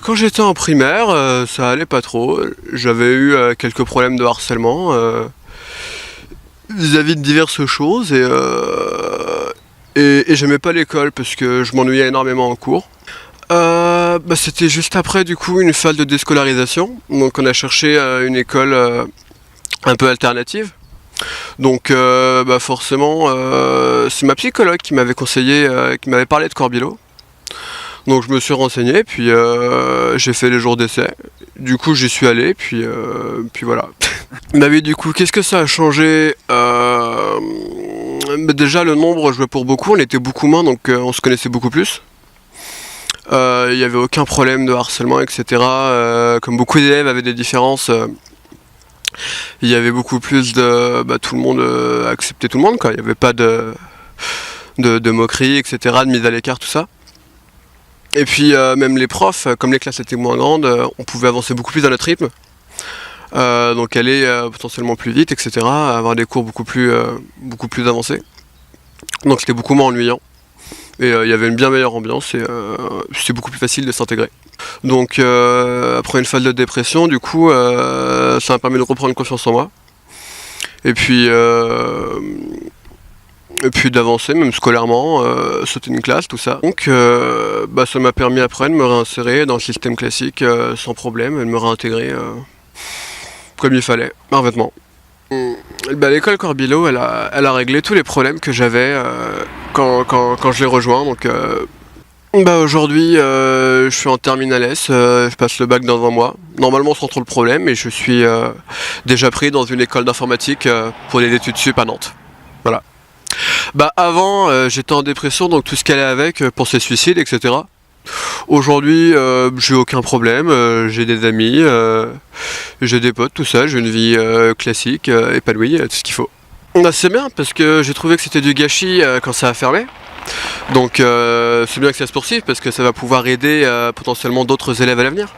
Quand j'étais en primaire, ça allait pas trop. J'avais eu quelques problèmes de harcèlement vis-à-vis de diverses choses et j'aimais pas l'école parce que je m'ennuyais énormément en cours. C'était juste après du coup une phase de déscolarisation, donc on a cherché une école un peu alternative. Donc forcément c'est ma psychologue qui m'avait conseillé, qui m'avait parlé de Corbillo. Donc je me suis renseigné, puis j'ai fait les jours d'essai. Du coup j'y suis allé, puis voilà. Bah oui, du coup qu'est-ce que ça a changé déjà le nombre jouait pour beaucoup, on était beaucoup moins, donc on se connaissait beaucoup plus. Il n'y avait aucun problème de harcèlement, etc. Comme beaucoup d'élèves avaient des différences, il y avait beaucoup plus de... tout le monde acceptait tout le monde, quoi. Il n'y avait pas de moqueries, etc., de mise à l'écart, tout ça. Et puis même les profs, comme les classes étaient moins grandes, on pouvait avancer beaucoup plus à notre rythme. Donc aller potentiellement plus vite, etc. Avoir des cours beaucoup plus avancés. Donc c'était beaucoup moins ennuyant. Et il y avait une bien meilleure ambiance et c'était beaucoup plus facile de s'intégrer. Donc après une phase de dépression, du coup, ça m'a permis de reprendre confiance en moi. Et puis d'avancer, même scolairement, sauter une classe, tout ça. Donc ça m'a permis après de me réinsérer dans le système classique sans problème, et de me réintégrer comme il fallait, parfaitement. L'école Corbillo, elle a réglé tous les problèmes que j'avais quand je l'ai rejoint. Donc aujourd'hui je suis en terminale S, je passe le bac dans un mois. Normalement sans trop de problème, et je suis déjà pris dans une école d'informatique pour les études sup à Nantes. Voilà. Avant j'étais en dépression, donc tout ce qu'elle allait avec, pensée suicide, etc. Aujourd'hui j'ai aucun problème, j'ai des amis, j'ai des potes, tout ça, j'ai une vie classique, épanouie, tout ce qu'il faut. C'est bien parce que j'ai trouvé que c'était du gâchis quand ça a fermé. Donc c'est bien que ça se poursuive parce que ça va pouvoir aider potentiellement d'autres élèves à l'avenir.